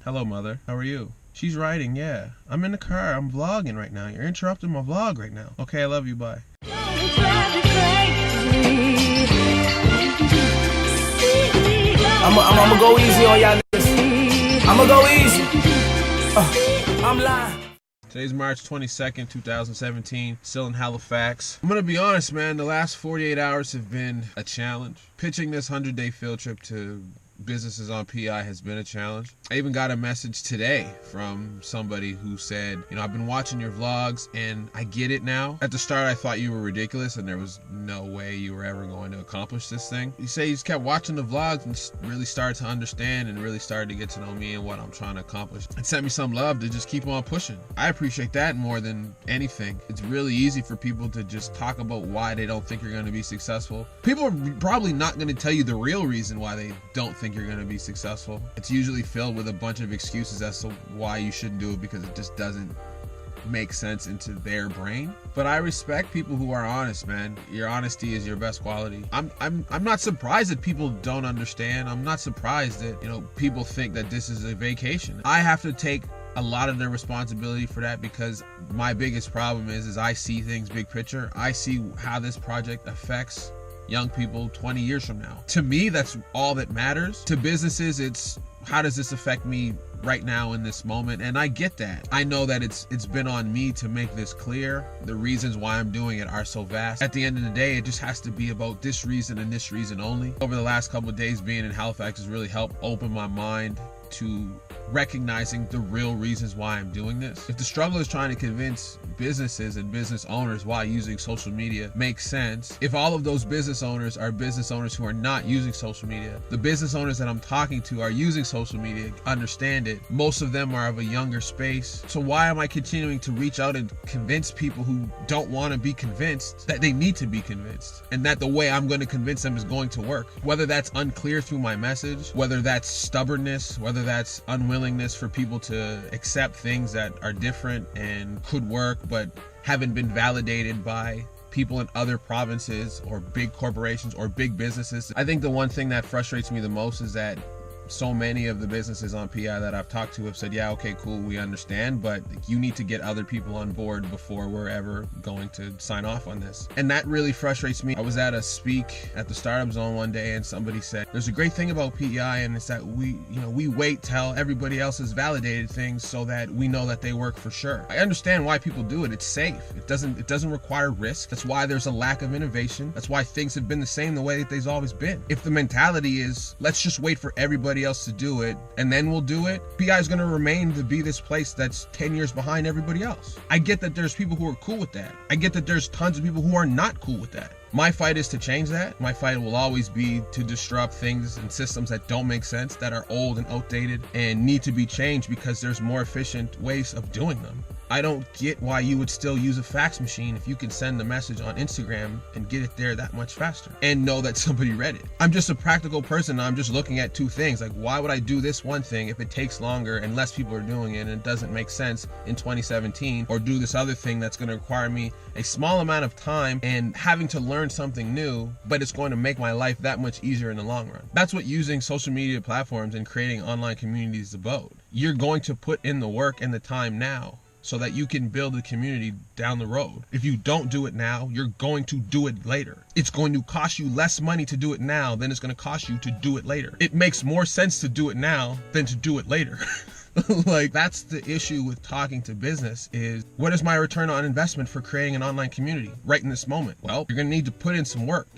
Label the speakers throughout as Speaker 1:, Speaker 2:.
Speaker 1: Hello, mother. How are you? She's writing, yeah. I'm in the car. I'm vlogging right now. You're interrupting my vlog right now. Okay, I love you. Bye.
Speaker 2: I'm gonna go easy on y'all niggas. I'm gonna go easy. I'm lying.
Speaker 1: Today's March 22nd, 2017. Still in Halifax. I'm gonna be honest, man. The last 48 hours have been a challenge. Pitching this 100-day field trip to businesses on PI has been a challenge. I even got a message today from somebody who said, you know, I've been watching your vlogs and I get it now. At the start, I thought you were ridiculous and there was no way you were ever going to accomplish this thing. You say he's kept watching the vlogs and really started to understand and really started to get to know me and what I'm trying to accomplish. It sent me some love to just keep on pushing. I appreciate that more than anything. It's really easy for people to just talk about why they don't think you're going to be successful. People are probably not going to tell you the real reason why they don't think you're going to be successful. It's usually filled with a bunch of excuses as to why you shouldn't do it because it just doesn't make sense into their brain. But I respect people who are honest, man. Your honesty is your best quality. I'm not surprised that people don't understand. I'm not surprised that, you know, people think that this is a vacation. I have to take a lot of the responsibility for that because my biggest problem is I see things big picture. I see how this project affects young people 20 years from now. To me, that's all that matters. To businesses, it's how does this affect me right now in this moment? And I get that. I know that it's been on me to make this clear. The reasons why I'm doing it are so vast. At the end of the day, it just has to be about this reason and this reason only. Over the last couple of days being in Halifax has really helped open my mind to recognizing the real reasons why I'm doing this. If the struggle is trying to convince businesses and business owners why using social media makes sense, if all of those business owners are business owners who are not using social media, the business owners that I'm talking to are using social media, understand it. Most of them are of a younger space. So why am I continuing to reach out and convince people who don't want to be convinced that they need to be convinced and that the way I'm going to convince them is going to work? Whether that's unclear through my message, whether that's stubbornness, whether that's unwillingness for people to accept things that are different and could work but haven't been validated by people in other provinces or big corporations or big businesses. I think the one thing that frustrates me the most is that so many of the businesses on PI that I've talked to have said, yeah, okay, cool, we understand, but you need to get other people on board before we're ever going to sign off on this. And that really frustrates me. I was at a speak at the Startup Zone one day and somebody said, there's a great thing about PEI and it's that we wait till everybody else has validated things so that we know that they work for sure. I understand why people do it. It's safe. It doesn't require risk. That's why there's a lack of innovation. That's why things have been the same the way that they've always been. If the mentality is, let's just wait for everybody else to do it and then we'll do it, PI is going to remain to be this place that's 10 years behind everybody else. I get that there's people who are cool with that. I get that there's tons of people who are not cool with that. My fight is to change that. My fight will always be to disrupt things and systems that don't make sense, that are old and outdated and need to be changed because there's more efficient ways of doing them. I don't get why you would still use a fax machine if you can send the message on Instagram and get it there that much faster and know that somebody read it. I'm just a practical person. I'm just looking at two things. Like, why would I do this one thing if it takes longer and less people are doing it and it doesn't make sense in 2017, or do this other thing that's going to require me a small amount of time and having to learn something new, but it's going to make my life that much easier in the long run. That's what using social media platforms and creating online communities is about. You're going to put in the work and the time now so that you can build a community down the road. If you don't do it now, you're going to do it later. It's going to cost you less money to do it now than it's going to cost you to do it later. It makes more sense to do it now than to do it later. Like, that's the issue with talking to business is, what is my return on investment for creating an online community right in this moment? Well, you're gonna need to put in some work.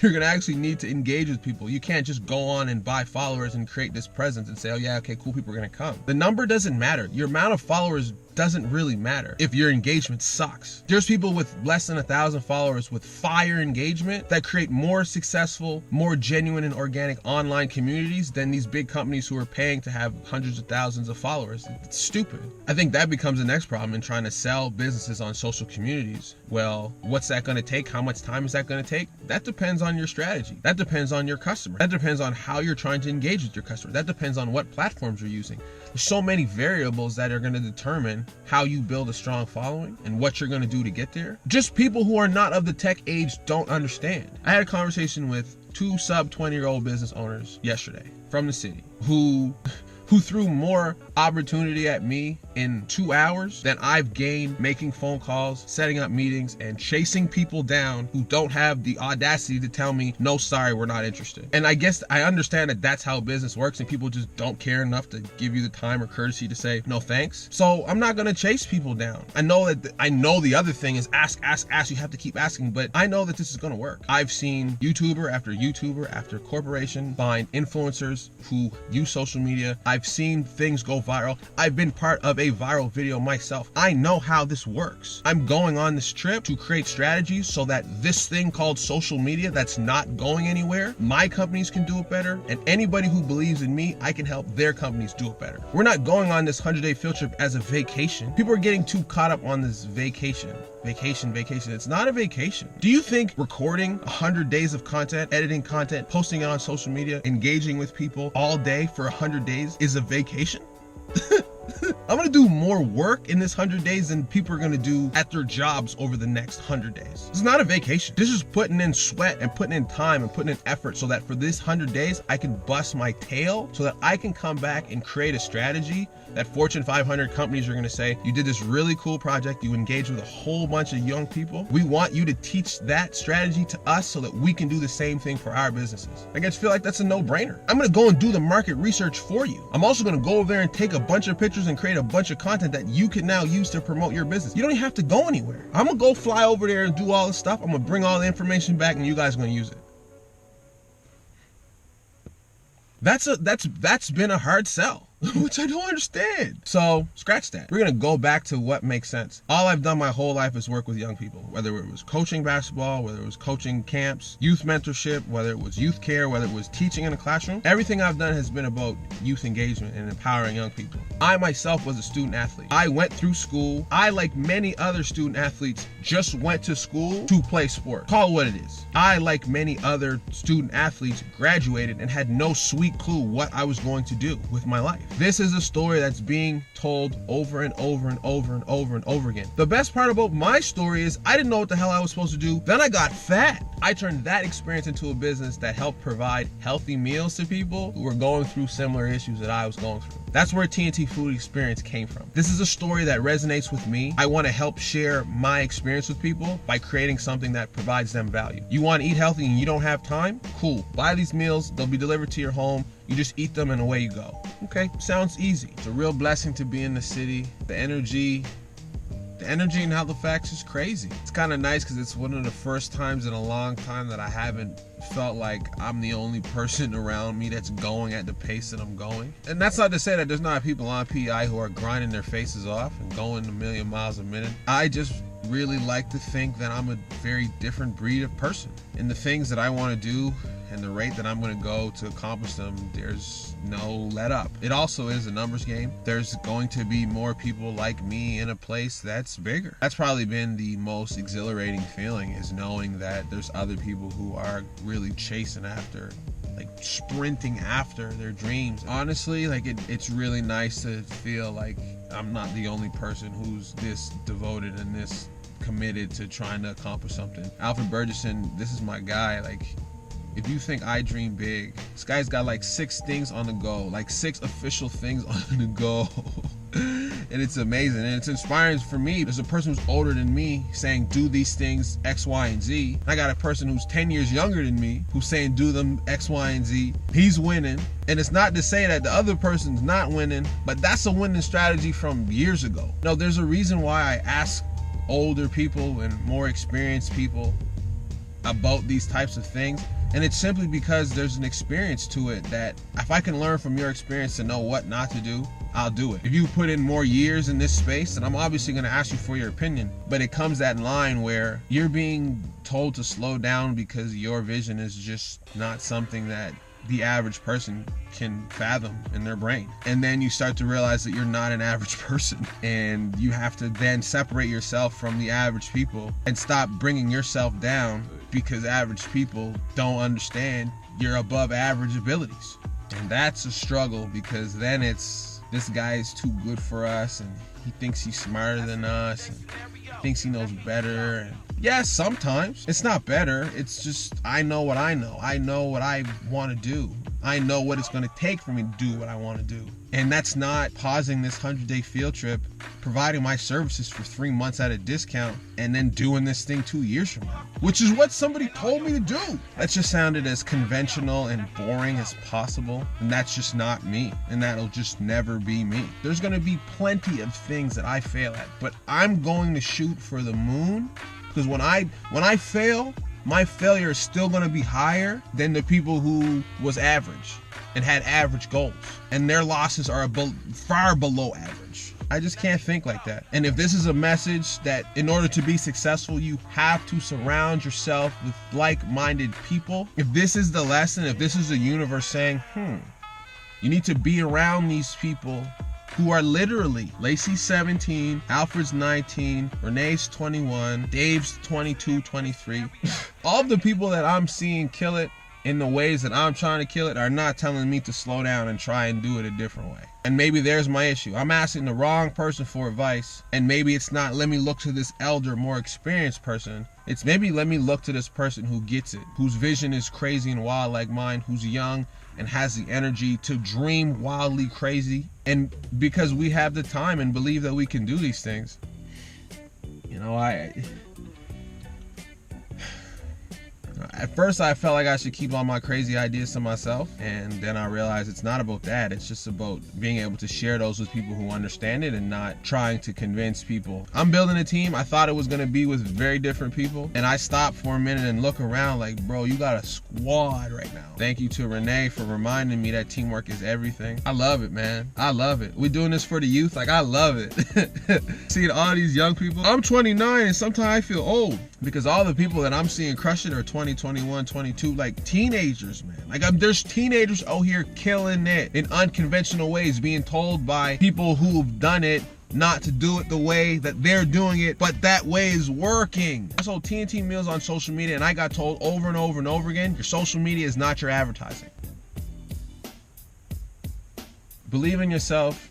Speaker 1: You're gonna actually need to engage with people. You can't just go on and buy followers and create this presence and say, oh yeah, okay, cool, people are gonna come. The number doesn't matter. Your amount of followers doesn't really matter if your engagement sucks. There's people with less than 1,000 followers with fire engagement that create more successful, more genuine and organic online communities than these big companies who are paying to have hundreds of thousands of followers. It's stupid. I think that becomes the next problem in trying to sell businesses on social communities. Well, what's that going to take? How much time is that going to take? That depends on your strategy. That depends on your customer. That depends on how you're trying to engage with your customer. That depends on what platforms you're using. There's so many variables that are going to determine how you build a strong following and what you're going to do to get there. Just people who are not of the tech age don't understand. I had a conversation with two sub 20-year-old business owners yesterday from the city who who threw more opportunity at me in 2 hours than I've gained making phone calls, setting up meetings, and chasing people down who don't have the audacity to tell me, no, sorry, we're not interested. And I guess I understand that that's how business works and people just don't care enough to give you the time or courtesy to say, no thanks. So I'm not gonna chase people down. I know the other thing is ask, you have to keep asking, but I know that this is gonna work. I've seen YouTuber after corporation find influencers who use social media. I've seen things go viral. I've been part of a viral video myself. I know how this works. I'm going on this trip to create strategies so that this thing called social media that's not going anywhere, my companies can do it better, and anybody who believes in me, I can help their companies do it better. We're not going on this 100-day field trip as a vacation. People are getting too caught up on this vacation. It's not a vacation. Do you think recording 100 days of content, editing content, posting it on social media, engaging with people all day for 100 days is a vacation? I'm gonna do more work in this 100 days than people are gonna do at their jobs over the next 100 days. It's not a vacation. This is putting in sweat and putting in time and putting in effort so that for this 100 days, I can bust my tail so that I can come back and create a strategy that Fortune 500 companies are gonna say, you did this really cool project, you engaged with a whole bunch of young people. We want you to teach that strategy to us so that we can do the same thing for our businesses. I just feel like that's a no-brainer. I'm gonna go and do the market research for you. I'm also gonna go over there and take a bunch of pictures and create a bunch of content that you can now use to promote your business. You don't even have to go anywhere. I'm gonna go fly over there and do all the stuff. I'm gonna bring all the information back and you guys are gonna use it. That's been a hard sell, which I don't understand. So scratch that. We're gonna go back to what makes sense. All I've done my whole life is work with young people, whether it was coaching basketball, whether it was coaching camps, youth mentorship, whether it was youth care, whether it was teaching in a classroom. Everything I've done has been about youth engagement and empowering young people. I myself was a student athlete. I went through school. I, like many other student athletes, just went to school to play sport. Call it what it is. I, like many other student athletes, graduated and had no sweet clue what I was going to do with my life. This is a story that's being told over and over and over and over and over again. The best part about my story is I didn't know what the hell I was supposed to do. Then I got fat. I turned that experience into a business that helped provide healthy meals to people who were going through similar issues that I was going through. That's where TNT Food Experience came from. This is a story that resonates with me. I want to help share my experience with people by creating something that provides them value. You want to eat healthy and you don't have time? Cool. Buy these meals. They'll be delivered to your home. You just eat them and away you go. Okay, sounds easy. It's a real blessing to be in the city. The energy in Halifax is crazy. It's kind of nice because it's one of the first times in a long time that I haven't felt like I'm the only person around me that's going at the pace that I'm going. And that's not to say that there's not people on PI who are grinding their faces off and going a million miles a minute. I just really like to think that I'm a very different breed of person. And the things that I want to do and the rate that I'm going to go to accomplish them, there's no let up. It also is a numbers game. There's going to be more people like me in a place that's bigger. That's probably been the most exhilarating feeling, is knowing that there's other people who are really chasing after, like sprinting after their dreams. Honestly, like it's really nice to feel like I'm not the only person who's this devoted and this committed to trying to accomplish something. Alfred Burgesson, this is my guy. Like, if you think I dream big, this guy's got like 6 things on the go, like 6 official things on the go. And it's amazing and it's inspiring for me. There's a person who's older than me saying do these things X, Y, and Z. I got a person who's 10 years younger than me who's saying do them X, Y, and Z. He's winning. And it's not to say that the other person's not winning, but that's a winning strategy from years ago. No, there's a reason why I ask older people and more experienced people about these types of things. And it's simply because there's an experience to it that if I can learn from your experience to know what not to do, I'll do it. If you put in more years in this space, then I'm obviously going to ask you for your opinion. But it comes that line where you're being told to slow down because your vision is just not something that the average person can fathom in their brain. And then you start to realize that you're not an average person, and you have to then separate yourself from the average people and stop bringing yourself down because average people don't understand your above average abilities. And that's a struggle, because then it's, this guy is too good for us and he thinks he's smarter than us. And thinks he knows better. And yeah, sometimes it's not better. It's just, I know what I know. I know what I want to do. I know what it's going to take for me to do what I want to do. And that's not pausing this 100-day field trip, providing my services for 3 months at a discount, and then doing this thing 2 years from now, which is what somebody told me to do. That just sounded as conventional and boring as possible. And that's just not me. And that'll just never be me. There's going to be plenty of things that I fail at, but I'm going to shoot for the moon, because when I fail, my failure is still going to be higher than the people who was average and had average goals, and their losses are far below average. I just can't think like that. And if this is a message that in order to be successful, you have to surround yourself with like-minded people, if this is the lesson, if this is the universe saying, you need to be around these people who are literally Lacey's 17, Alfred's 19, Renee's 21, Dave's 22, 23. All of the people that I'm seeing kill it in the ways that I'm trying to kill it are not telling me to slow down and try and do it a different way. And maybe there's my issue. I'm asking the wrong person for advice, and maybe it's not let me look to this elder, more experienced person. It's maybe let me look to this person who gets it, whose vision is crazy and wild like mine, who's young and has the energy to dream wildly crazy. And because we have the time and believe that we can do these things, you know, at first I felt like I should keep all my crazy ideas to myself, and then I realized it's not about that. It's just about being able to share those with people who understand it and not trying to convince people. I'm building a team. I thought it was going to be with very different people, and I stopped for a minute and look around like, bro, you got a squad right now. Thank you to Renee for reminding me that teamwork is everything. I love it, man. I love it. We're doing this for the youth. Like, I love it. Seeing all these young people. I'm 29 and sometimes I feel old because all the people that I'm seeing crush it are 20, 21, 22, like teenagers, man. Like, there's teenagers out here killing it in unconventional ways, being told by people who've done it not to do it the way that they're doing it, but that way is working. I sold TNT meals on social media, and I got told over and over and over again, your social media is not your advertising. Believe in yourself.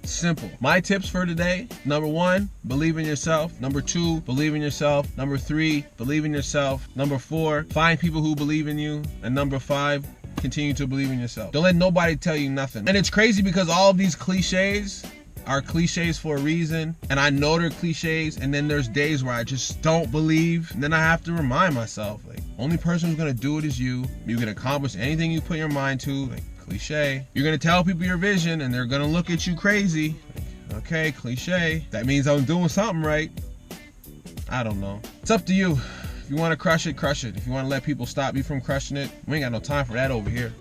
Speaker 1: Simple. My tips for today: number 1, believe in yourself. Number 2, believe in yourself. Number 3, believe in yourself. Number 4, find people who believe in you. And number 5, continue to believe in yourself. Don't let nobody tell you nothing. And it's crazy because all of these cliches are cliches for a reason, and I know they're cliches, and then there's days where I just don't believe, and then I have to remind myself, like, only person who's gonna do it is you. You can accomplish anything you put your mind to, like, cliche. You're gonna tell people your vision and they're gonna look at you crazy. Like, okay, cliche. That means I'm doing something right. I don't know. It's up to you. If you wanna crush it, crush it. If you wanna let people stop you from crushing it, we ain't got no time for that over here.